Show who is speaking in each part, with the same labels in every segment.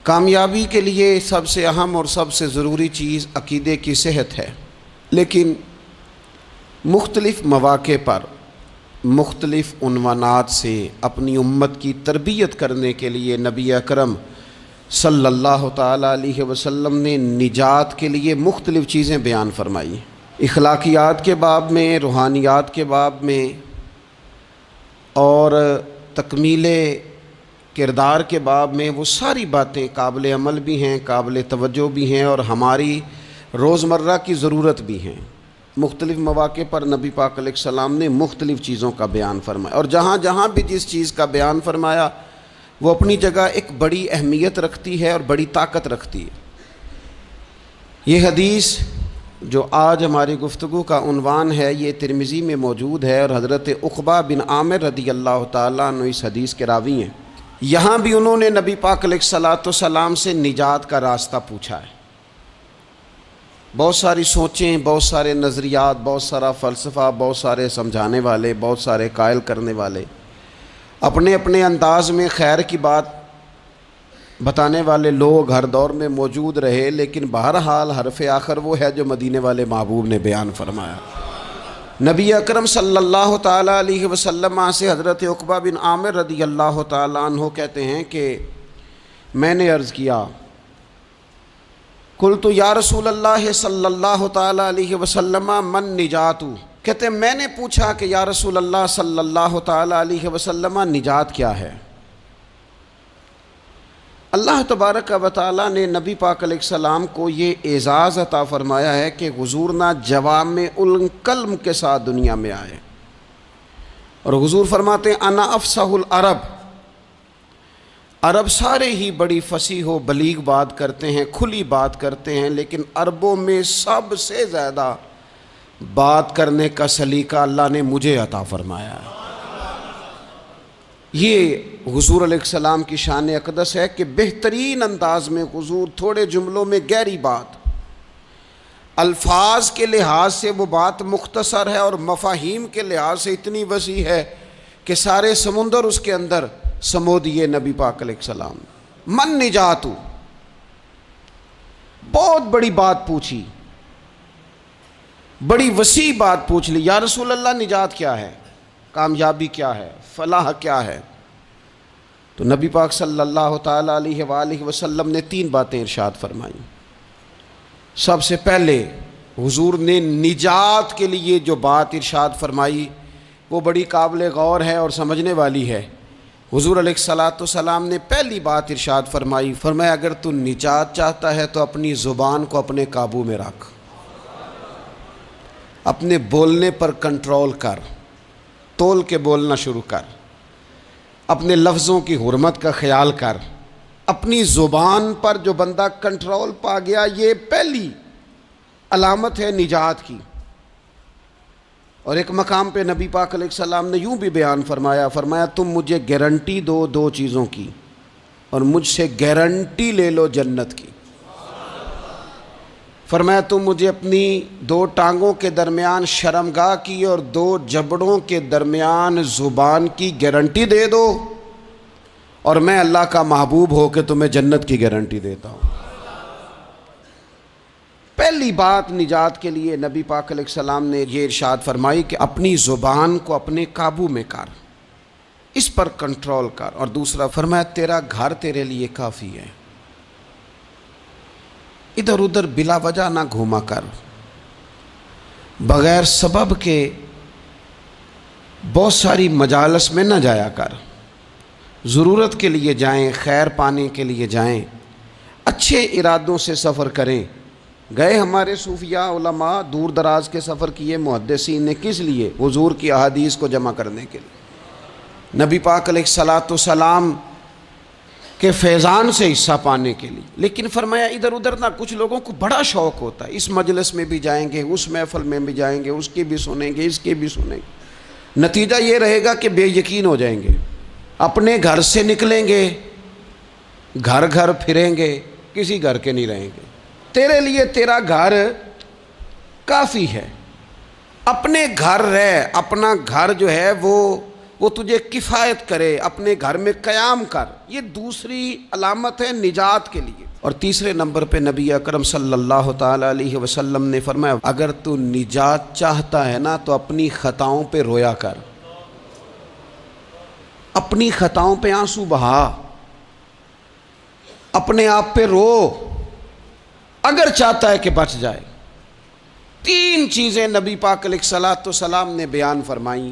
Speaker 1: کامیابی کے لیے سب سے اہم اور سب سے ضروری چیز عقیدے کی صحت ہے، لیکن مختلف مواقع پر مختلف عنوانات سے اپنی امت کی تربیت کرنے کے لیے نبی اکرم صلی اللہ تعالیٰ علیہ وسلم نے نجات کے لیے مختلف چیزیں بیان فرمائی۔ اخلاقیات کے باب میں، روحانیات کے باب میں اور تکمیل کردار کے باب میں، وہ ساری باتیں قابل عمل بھی ہیں، قابل توجہ بھی ہیں اور ہماری روزمرہ کی ضرورت بھی ہیں۔ مختلف مواقع پر نبی پاک علیہ السلام نے مختلف چیزوں کا بیان فرمایا، اور جہاں جہاں بھی جس چیز کا بیان فرمایا وہ اپنی جگہ ایک بڑی اہمیت رکھتی ہے اور بڑی طاقت رکھتی ہے۔ یہ حدیث جو آج ہماری گفتگو کا عنوان ہے، یہ ترمذی میں موجود ہے اور حضرت عقبہ بن عامر رضی اللہ تعالیٰ عنہ اس حدیث کے راوی ہیں۔ یہاں بھی انہوں نے نبی پاک علیہ السلام سے نجات کا راستہ پوچھا ہے۔ بہت ساری سوچیں، بہت سارے نظریات، بہت سارا فلسفہ، بہت سارے سمجھانے والے، بہت سارے قائل کرنے والے، اپنے اپنے انداز میں خیر کی بات بتانے والے لوگ ہر دور میں موجود رہے، لیکن بہرحال حرف آخر وہ ہے جو مدینے والے محبوب نے بیان فرمایا۔ نبی اکرم صلی اللہ تعالیٰ علیہ وسلم سے حضرت عقبہ بن عامر رضی اللہ تعالیٰ عنہ کہتے ہیں کہ میں نے عرض کیا، قلت یا رسول اللہ صلی اللہ تعالیٰ علیہ وسلم من نجات، کہتے ہیں میں نے پوچھا کہ یا رسول اللہ صلی اللہ تعالیٰ علیہ وسلم نجات کیا ہے؟ اللہ تبارک و تعالیٰ نے نبی پاک علیہ السلام کو یہ اعزاز عطا فرمایا ہے کہ حضور نہ جوامع الکلم کے ساتھ دنیا میں آئے، اور حضور فرماتے ہیں انا افصح العرب، عرب سارے ہی بڑی فصیح و بلیغ بات کرتے ہیں، کھلی بات کرتے ہیں، لیکن عربوں میں سب سے زیادہ بات کرنے کا سلیقہ اللہ نے مجھے عطا فرمایا ہے۔ یہ حضور علیہ السلام کی شان اقدس ہے کہ بہترین انداز میں حضور تھوڑے جملوں میں گہری بات، الفاظ کے لحاظ سے وہ بات مختصر ہے اور مفاہیم کے لحاظ سے اتنی وسیع ہے کہ سارے سمندر اس کے اندر سمو دیے نبی پاک علیہ السلام۔ من نجات، بہت بڑی بات پوچھی، بڑی وسیع بات پوچھ لی، یا رسول اللہ نجات کیا ہے، کامیابی کیا ہے، فلاح کیا ہے؟ تو نبی پاک صلی اللہ تعالیٰ علیہ وآلہ وسلم نے 3 باتیں ارشاد فرمائیں۔ سب سے پہلے حضور نے نجات کے لیے جو بات ارشاد فرمائی وہ بڑی قابل غور ہے اور سمجھنے والی ہے۔ حضور علیہ السلام نے پہلی بات ارشاد فرمائی، فرمایا اگر تو نجات چاہتا ہے تو اپنی زبان کو اپنے قابو میں رکھ، اپنے بولنے پر کنٹرول کر، تول کے بولنا شروع کر، اپنے لفظوں کی حرمت کا خیال کر۔ اپنی زبان پر جو بندہ کنٹرول پا گیا، یہ پہلی علامت ہے نجات کی۔ اور ایک مقام پہ نبی پاک علیہ السلام نے یوں بھی بیان فرمایا، فرمایا تم مجھے گارنٹی دو 2 چیزوں کی، اور مجھ سے گارنٹی لے لو جنت کی۔ فرمایا تم مجھے اپنی 2 ٹانگوں کے درمیان شرمگاہ کی اور 2 جبڑوں کے درمیان زبان کی گارنٹی دے دو، اور میں اللہ کا محبوب ہو کے تمہیں جنت کی گارنٹی دیتا ہوں۔ پہلی بات نجات کے لیے نبی پاک علیہ السلام نے یہ ارشاد فرمائی کہ اپنی زبان کو اپنے قابو میں کر، اس پر کنٹرول کر۔ اور دوسرا فرمایا تیرا گھر تیرے لیے کافی ہے، ادھر ادھر بلا وجہ نہ گھوما کر، بغیر سبب کے بہت ساری مجالس میں نہ جایا کر، ضرورت کے لیے جائیں، خیر پانے کے لیے جائیں، اچھے ارادوں سے سفر کریں۔ گئے ہمارے صوفیاء علماء دور دراز کے سفر کیے محدثین نے، کس لیے؟ حضور کی احادیث کو جمع کرنے کے لیے، نبی پاک علیہ السلام کے فیضان سے حصہ پانے کے لیے۔ لیکن فرمایا ادھر ادھر نہ، کچھ لوگوں کو بڑا شوق ہوتا ہے، اس مجلس میں بھی جائیں گے، اس محفل میں بھی جائیں گے، اس کی بھی سنیں گے، اس کی بھی سنیں گے، نتیجہ یہ رہے گا کہ بے یقین ہو جائیں گے، اپنے گھر سے نکلیں گے، گھر گھر پھریں گے، کسی گھر کے نہیں رہیں گے۔ تیرے لیے تیرا گھر کافی ہے، اپنے گھر رہ، اپنا گھر جو ہے وہ وہ تجھے کفایت کرے، اپنے گھر میں قیام کر، یہ دوسری علامت ہے نجات کے لیے۔ اور تیسرے نمبر پہ نبی اکرم صلی اللہ تعالیٰ علیہ وسلم نے فرمایا اگر تو نجات چاہتا ہے نا تو اپنی خطاؤں پہ رویا کر، اپنی خطاؤں پہ آنسو بہا، اپنے آپ پہ رو، اگر چاہتا ہے کہ بچ جائے۔ تین چیزیں نبی پاک علیہ الصلوۃ والسلام نے بیان فرمائیں،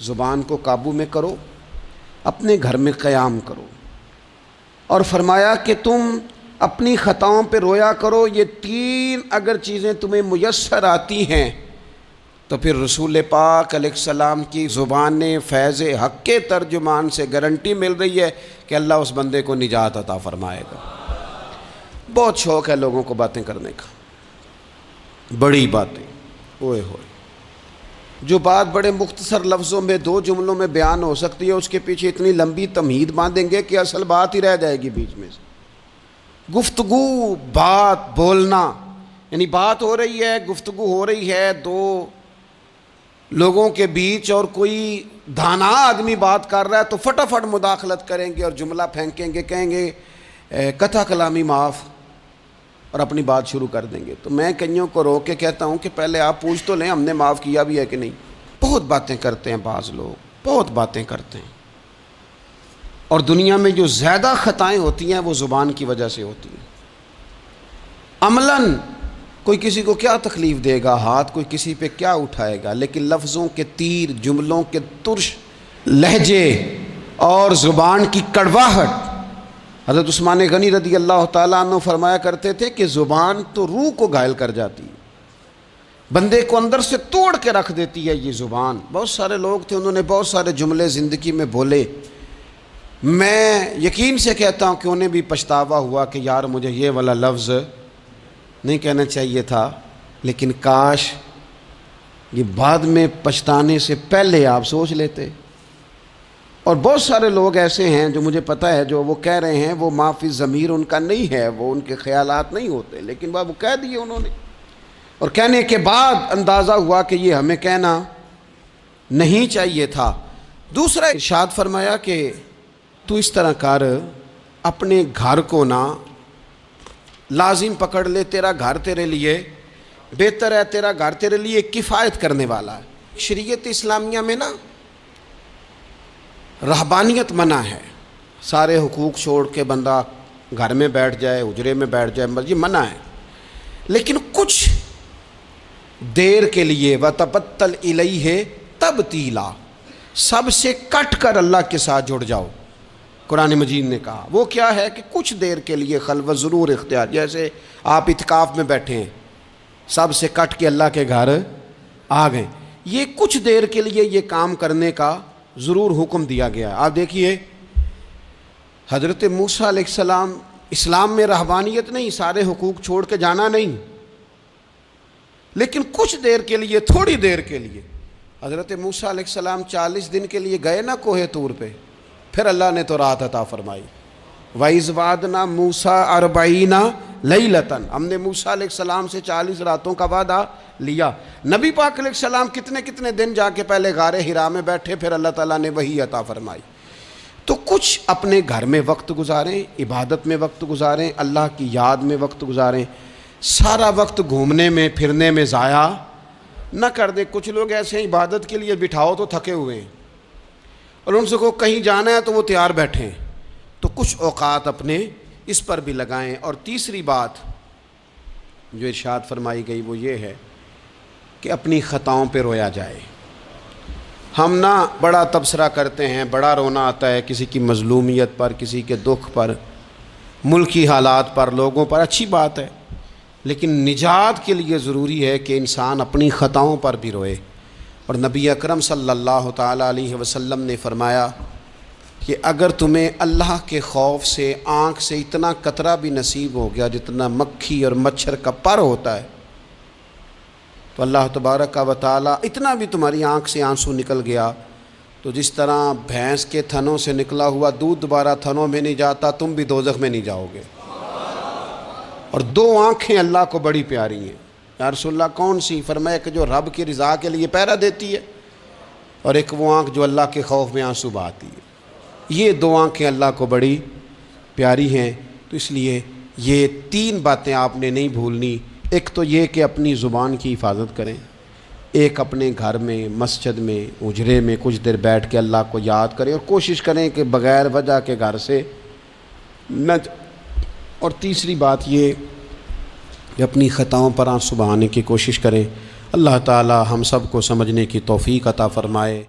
Speaker 1: زبان کو قابو میں کرو، اپنے گھر میں قیام کرو، اور فرمایا کہ تم اپنی خطاؤں پہ رویا کرو۔ یہ تین اگر چیزیں تمہیں میسر آتی ہیں تو پھر رسول پاک علیہ السلام کی زبان فیض حق کے ترجمان سے گارنٹی مل رہی ہے کہ اللہ اس بندے کو نجات عطا فرمائے گا۔ بہت شوق ہے لوگوں کو باتیں کرنے کا، بڑی باتیں، اوئے ہوئے، جو بات بڑے مختصر لفظوں میں دو جملوں میں بیان ہو سکتی ہے اس کے پیچھے اتنی لمبی تمہید باندھیں گے کہ اصل بات ہی رہ جائے گی بیچ میں سے۔ گفتگو، بات، بولنا، یعنی بات ہو رہی ہے، گفتگو ہو رہی ہے دو لوگوں کے بیچ، اور کوئی دانا آدمی بات کر رہا ہے تو فٹافٹ مداخلت کریں گے اور جملہ پھینکیں گے، کہیں گے قطع کلامی معاف، اور اپنی بات شروع کر دیں گے۔ تو میں کئیوں کو روک کے کہتا ہوں کہ پہلے آپ پوچھ تو لیں ہم نے معاف کیا بھی ہے کہ نہیں۔ بہت باتیں کرتے ہیں بعض لوگ، بہت باتیں کرتے ہیں، اور دنیا میں جو زیادہ خطائیں ہوتی ہیں وہ زبان کی وجہ سے ہوتی ہیں۔ عملاً کوئی کسی کو کیا تکلیف دے گا، ہاتھ کوئی کسی پہ کیا اٹھائے گا، لیکن لفظوں کے تیر، جملوں کے ترش لہجے اور زبان کی کڑواہٹ، حضرت عثمان غنی رضی اللہ تعالیٰ عنہ فرمایا کرتے تھے کہ زبان تو روح کو گھائل کر جاتی ہے، بندے کو اندر سے توڑ کے رکھ دیتی ہے یہ زبان۔ بہت سارے لوگ تھے، انہوں نے بہت سارے جملے زندگی میں بولے، میں یقین سے کہتا ہوں کہ انہیں بھی پچھتاوا ہوا کہ یار مجھے یہ والا لفظ نہیں کہنا چاہیے تھا، لیکن کاش یہ بعد میں پچھتانے سے پہلے آپ سوچ لیتے۔ اور بہت سارے لوگ ایسے ہیں جو مجھے پتہ ہے جو وہ کہہ رہے ہیں وہ ما فی ضمیر ان کا نہیں ہے، وہ ان کے خیالات نہیں ہوتے، لیکن وہ کہہ دیے انہوں نے، اور کہنے کے بعد اندازہ ہوا کہ یہ ہمیں کہنا نہیں چاہیے تھا۔ دوسرا ارشاد فرمایا کہ تو اس طرح کر، اپنے گھر کو نہ لازم پکڑ لے، تیرا گھر تیرے لیے بہتر ہے، تیرا گھر تیرے لیے کفایت کرنے والا ہے۔ شریعت اسلامیہ میں نا رہبانیت منع ہے، سارے حقوق چھوڑ کے بندہ گھر میں بیٹھ جائے، حجرے میں بیٹھ جائے، یہ منع ہے، لیکن کچھ دیر کے لیے وَتَبَتَّلْ إِلَيْهِ تَبْتِيلًا، سب سے کٹ کر اللہ کے ساتھ جڑ جاؤ۔ قرآن مجید نے کہا وہ کیا ہے کہ کچھ دیر کے لیے خلوت ضرور اختیار، جیسے آپ اعتکاف میں بیٹھے ہیں، سب سے کٹ کے اللہ کے گھر آ گئے، یہ کچھ دیر کے لیے یہ کام کرنے کا ضرور حکم دیا گیا ہے۔ آپ دیکھیے حضرت موسیٰ علیہ السلام، اسلام میں رہبانیت نہیں، سارے حقوق چھوڑ کے جانا نہیں، لیکن کچھ دیر کے لیے، تھوڑی دیر کے لیے حضرت موسیٰ علیہ السلام 40 دن کے لیے گئے نا کوہ طور پہ، پھر اللہ نے تو رات عطا فرمائی۔ وَإِذْ وَعَدْنَا مُوسَىٰ 40 لَيْلَةً، ہم نے موسیٰ علیہ السلام سے 40 راتوں کا وعدہ لیا۔ نبی پاک علیہ السلام کتنے دن جا کے پہلے غار حرا میں بیٹھے، پھر اللہ تعالیٰ نے وحی عطا فرمائی۔ تو کچھ اپنے گھر میں وقت گزاریں، عبادت میں وقت گزاریں، اللہ کی یاد میں وقت گزاریں، سارا وقت گھومنے میں پھرنے میں ضائع نہ کر دیں۔ کچھ لوگ ایسے ہیں عبادت کے لیے بٹھاؤ تو تھکے ہوئے ہیں، اور ان سے کو کہیں جانا ہے تو وہ تیار بیٹھے ہیں، تو کچھ اوقات اپنے اس پر بھی لگائیں۔ اور تیسری بات جو ارشاد فرمائی گئی وہ یہ ہے کہ اپنی خطاؤں پہ رویا جائے۔ ہم نہ بڑا تبصرہ کرتے ہیں، بڑا رونا آتا ہے کسی کی مظلومیت پر، کسی کے دکھ پر، ملکی حالات پر، لوگوں پر، اچھی بات ہے، لیکن نجات کے لیے ضروری ہے کہ انسان اپنی خطاؤں پر بھی روئے۔ اور نبی اکرم صلی اللہ تعالیٰ علیہ وسلم نے فرمایا کہ اگر تمہیں اللہ کے خوف سے آنکھ سے اتنا قطرہ بھی نصیب ہو گیا جتنا مکھی اور مچھر کا پر ہوتا ہے، تو اللہ تبارک و تعالیٰ اتنا بھی تمہاری آنکھ سے آنسو نکل گیا تو جس طرح بھینس کے تھنوں سے نکلا ہوا دودھ دوبارہ تھنوں میں نہیں جاتا، تم بھی دوزخ میں نہیں جاؤ گے۔ اور دو آنکھیں اللہ کو بڑی پیاری ہیں۔ یا رسول اللہ کون سی؟ فرمایا کہ جو رب کی رضا کے لیے پہرا دیتی ہے، اور ایک وہ آنکھ جو اللہ کے خوف میں آنسو بہاتی ہے۔ یہ دو آنکھیں اللہ کو بڑی پیاری ہیں، تو اس لیے یہ تین باتیں آپ نے نہیں بھولنی۔ ایک تو یہ کہ اپنی زبان کی حفاظت کریں، ایک اپنے گھر میں، مسجد میں، اجرے میں کچھ دیر بیٹھ کے اللہ کو یاد کریں، اور کوشش کریں کہ بغیر وجہ کے گھر سے نہ اور تیسری بات یہ کہ اپنی خطاؤں پر آنسو بہانے کی کوشش کریں۔ اللہ تعالی ہم سب کو سمجھنے کی توفیق عطا فرمائے۔